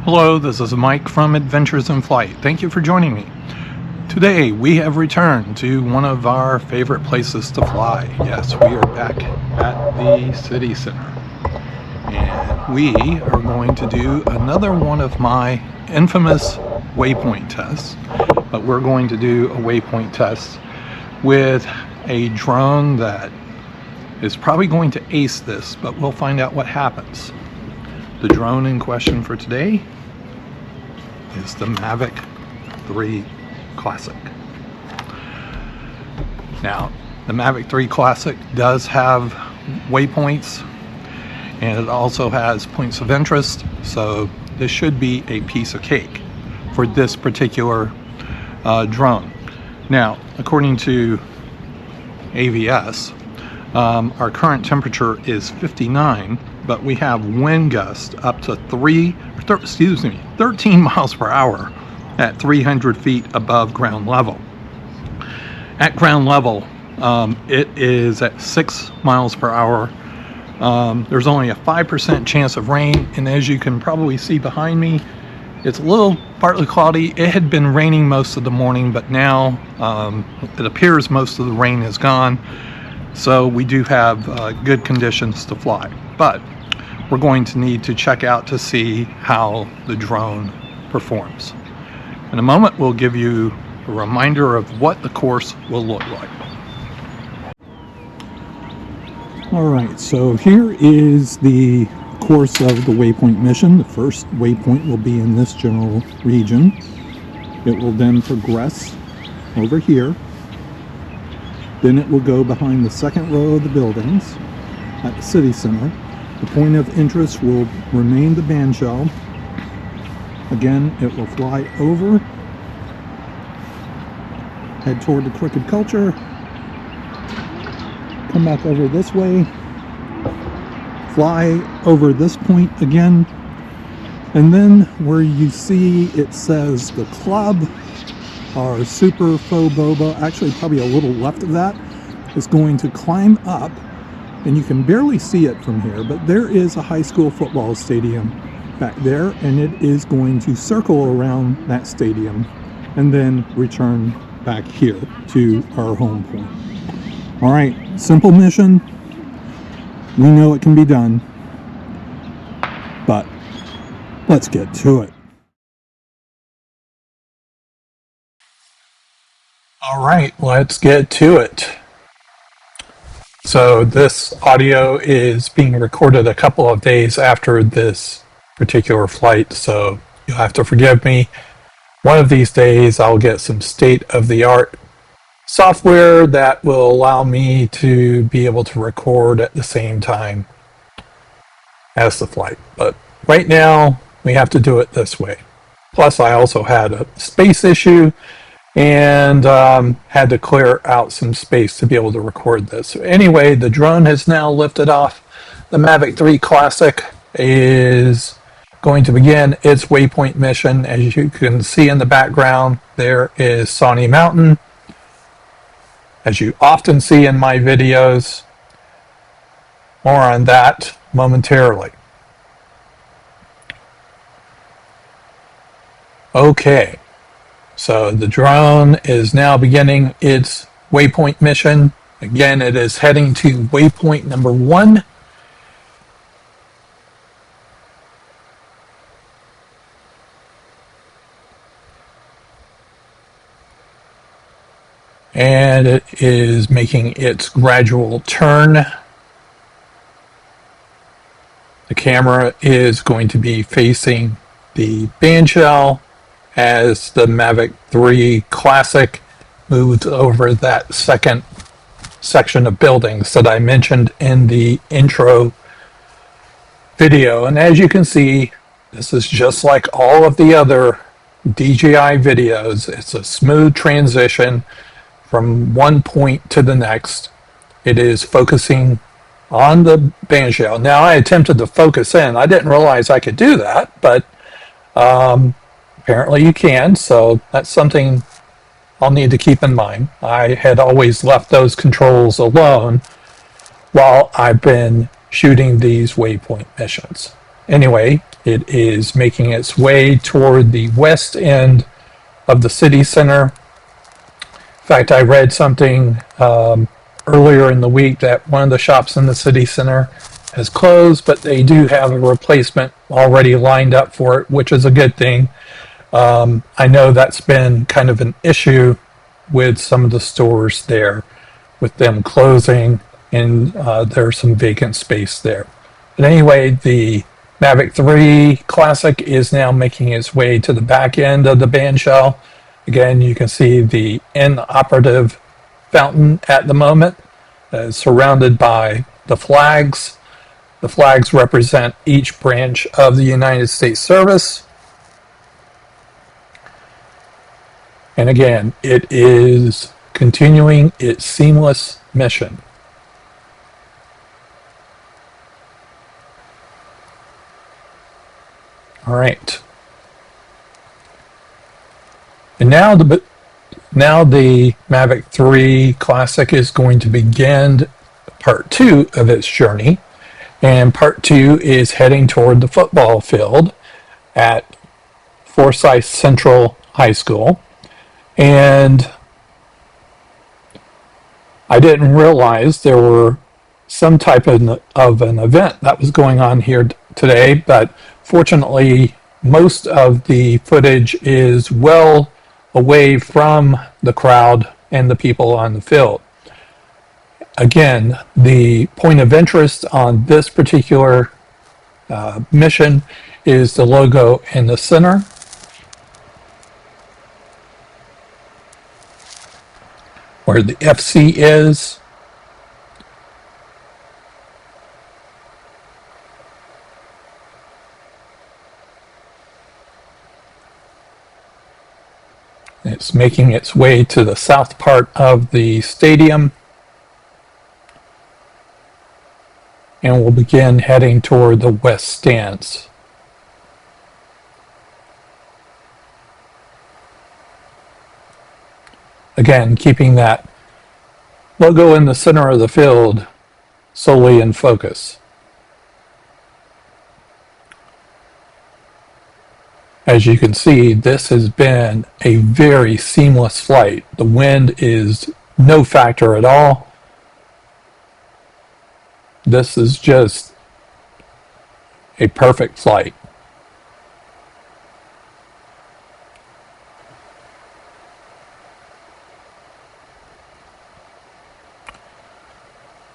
Hello, this is Mike from Adventures in Flight. Thank you for joining me. Today we have returned to one of our favorite places to fly. Yes, we are back at the city center. And we are going to do another one of my infamous waypoint tests. But we're going to do a waypoint test with a drone that is probably going to ace this, but we'll find out what happens. The drone in question for today is the Mavic 3 Classic. Now, the Mavic 3 Classic does have waypoints, and it also has points of interest, so this should be a piece of cake for this particular drone. Now, according to AVS, our current temperature is 59, but we have wind gusts up to 13 miles per hour at 300 feet above ground level. At ground level, it is at 6 miles per hour. There's only a 5% chance of rain, and as you can probably see behind me, it's a little partly cloudy. It had been raining most of the morning, but now it appears most of the rain is gone. So we do have good conditions to fly, but we're going to need to check out to see how the drone performs. In a moment, we'll give you a reminder of what the course will look like. All right, so here is the course of the waypoint mission. The first waypoint will be in this general region. It will then progress over here. Then it will go behind the second row of the buildings at the city center. The point of interest will remain the band shell. Again, it will fly over, head toward the Crooked Culture, come back over this way, fly over this point again, and then where you see it says the club, our Super Faux Boba, actually probably a little left of that, is going to climb up, and you can barely see it from here, but there is a high school football stadium back there, and it is going to circle around that stadium and then return back here to our home point. All right, simple mission. We know it can be done, but let's get to it. All right, let's get to it. So this audio is being recorded a couple of days after this particular flight, so you'll have to forgive me. One of these days I'll get some state-of-the-art software that will allow me to be able to record at the same time as the flight. But right now we have to do it this way. Plus I also had a space issue and had to clear out some space to be able to record this. So anyway, the drone has now lifted off. The Mavic 3 Classic is going to begin its waypoint mission. As you can see in the background, there is Sawnee Mountain, as you often see in my videos. More on that momentarily. Okay. So the drone is now beginning its waypoint mission. Again, it is heading to waypoint number 1. And it is making its gradual turn. The camera is going to be facing the band shell as the Mavic 3 Classic moves over that second section of buildings that I mentioned in the intro video. And as you can see, this is just like all of the other DJI videos. It's a smooth transition from one point to the next. It is focusing on the band shell. Now I attempted to focus in. I didn't realize I could do that, but apparently you can, so that's something I'll need to keep in mind. I had always left those controls alone while I've been shooting these waypoint missions. Anyway, it is making its way toward the west end of the city center. In fact, I read something earlier in the week that one of the shops in the city center has closed, but they do have a replacement already lined up for it, which is a good thing. I know that's been kind of an issue with some of the stores there, with them closing, and there's some vacant space there. But anyway, the Mavic 3 Classic is now making its way to the back end of the band shell. Again, you can see the inoperative fountain at the moment, surrounded by the flags. The flags represent each branch of the United States service. And again, it is continuing its seamless mission. All right. And now the Mavic 3 Classic is going to begin part 2 of its journey. And part 2 is heading toward the football field at Forsyth Central High School. And I didn't realize there were some type of an event that was going on here today, but fortunately, most of the footage is well away from the crowd and the people on the field. Again, the point of interest on this particular mission is the logo in the center. Where the FC is. It's making its way to the south part of the stadium. And will begin heading toward the west stands. Again, keeping that logo in the center of the field solely in focus. As you can see, this has been a very seamless flight. The wind is no factor at all. This is just a perfect flight.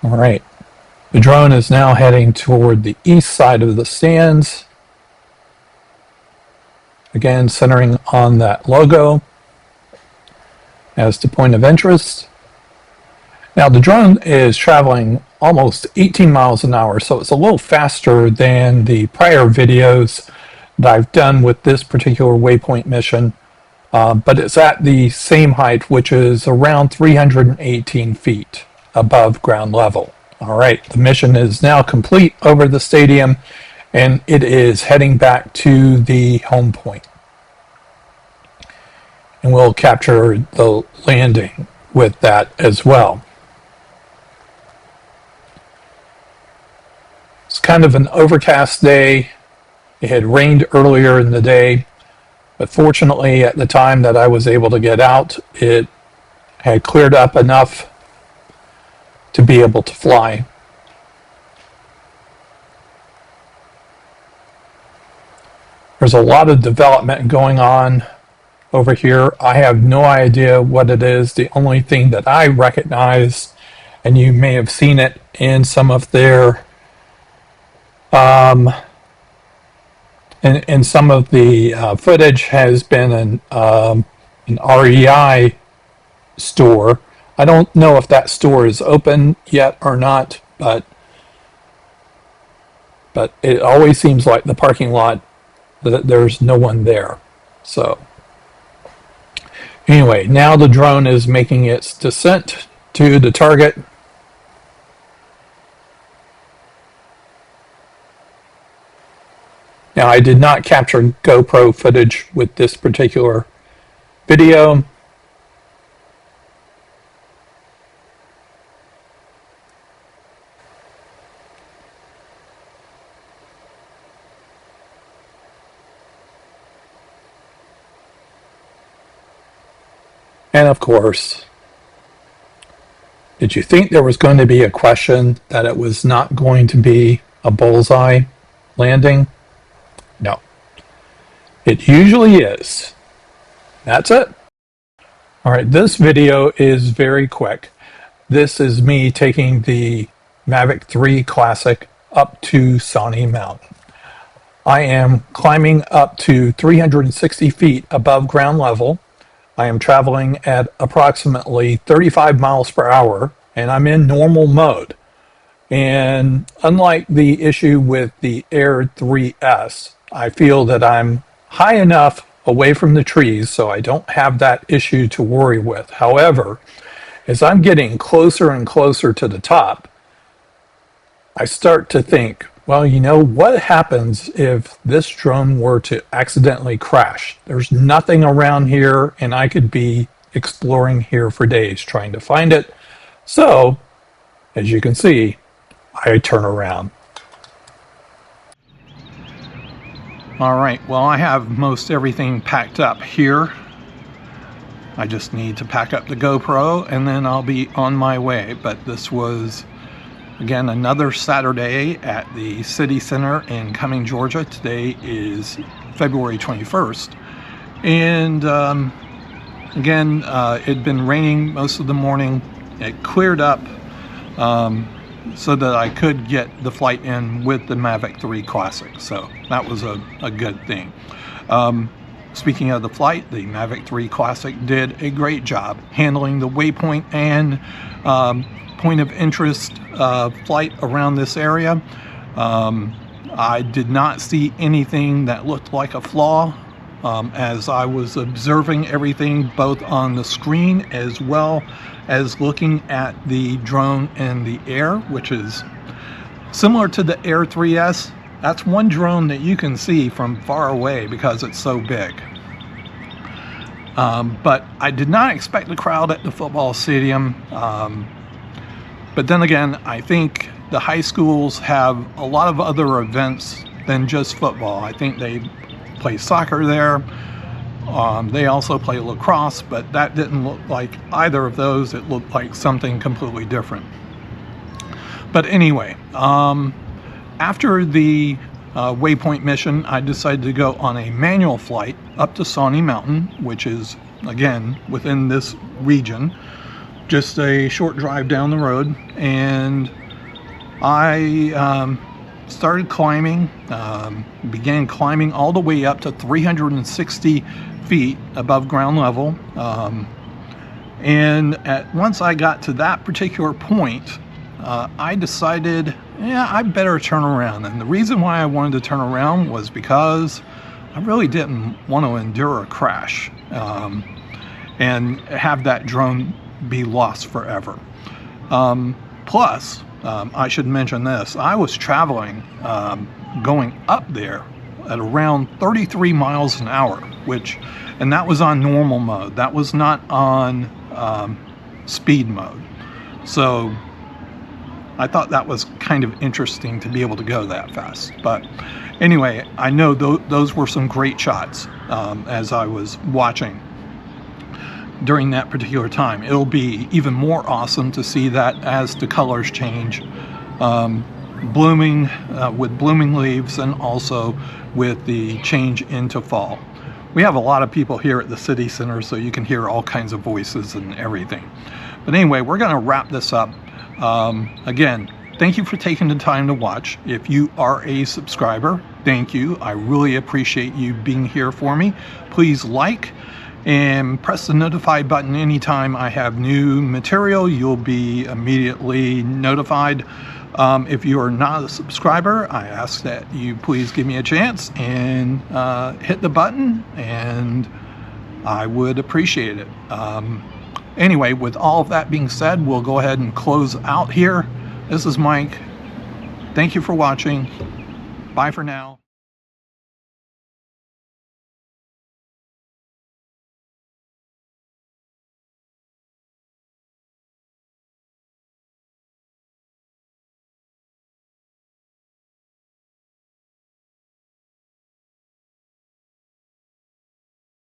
All right, the drone is now heading toward the east side of the stands. Again, centering on that logo as the point of interest. Now the drone is traveling almost 18 miles an hour, so it's a little faster than the prior videos that I've done with this particular waypoint mission, but it's at the same height, which is around 318 feet above ground level. All right, the mission is now complete over the stadium, and it is heading back to the home point. And we'll capture the landing with that as well. It's kind of an overcast day. It had rained earlier in the day, but fortunately at the time that I was able to get out, it had cleared up enough to be able to fly. There's a lot of development going on over here. I have no idea what it is. The only thing that I recognize, and you may have seen it in some of their in some of the footage, has been an REI store. I don't know if that store is open yet or not, but it always seems like the parking lot that there's no one there. So anyway, now the drone is making its descent to the target. Now, I did not capture GoPro footage with this particular video. And of course, did you think there was going to be a question that it was not going to be a bullseye landing? No. It usually is. That's it. All right, this video is very quick. This is me taking the Mavic 3 Classic up to Sawnee Mountain. I am climbing up to 360 feet above ground level. I am traveling at approximately 35 miles per hour, and I'm in normal mode. And unlike the issue with the Air 3S, I feel that I'm high enough away from the trees so I don't have that issue to worry with. However, as I'm getting closer and closer to the top, I start to think, well, you know, what happens if this drone were to accidentally crash? There's nothing around here, and I could be exploring here for days trying to find it. So, as you can see, I turn around. All right, well, I have most everything packed up here. I just need to pack up the GoPro and then I'll be on my way. But this was, again, another Saturday at the City Center in Cumming, Georgia. Today is February 21st. And again, it'd been raining most of the morning. It cleared up so that I could get the flight in with the Mavic 3 Classic. So that was a good thing. Speaking of the flight, the Mavic 3 Classic did a great job handling the waypoint and point of interest flight around this area. I did not see anything that looked like a flaw as I was observing everything both on the screen as well as looking at the drone in the air, which is similar to the Air 3S. That's one drone that you can see from far away because it's so big. But I did not expect the crowd at the football stadium. But then again, I think the high schools have a lot of other events than just football. I think they play soccer there. They also play lacrosse, but that didn't look like either of those. It looked like something completely different. But anyway, after the waypoint mission, I decided to go on a manual flight up to Sawnee Mountain, which is, again, within this region, just a short drive down the road. And I started climbing, began climbing all the way up to 360 feet above ground level. And once I got to that particular point, I decided, yeah, I better turn around. And the reason why I wanted to turn around was because I really didn't want to endure a crash and have that drone be lost forever. Plus, I should mention this, I was traveling, going up there at around 33 miles an hour, and that was on normal mode. That was not on speed mode. So I thought that was kind of interesting to be able to go that fast. But anyway, I know those were some great shots as I was watching during that particular time. It'll be even more awesome to see that as the colors change, blooming with blooming leaves, and also with the change into fall. We have a lot of people here at the City Center, so you can hear all kinds of voices and everything. But anyway, we're going to wrap this up. Again, thank you for taking the time to watch. If you are a subscriber, thank you. I really appreciate you being here for me. Please like and press the notify button anytime I have new material. You'll be immediately notified. If you are not a subscriber, I ask that you please give me a chance and hit the button, and I would appreciate it. Anyway, with all of that being said, we'll go ahead and close out here. This is Mike. Thank you for watching. Bye for now.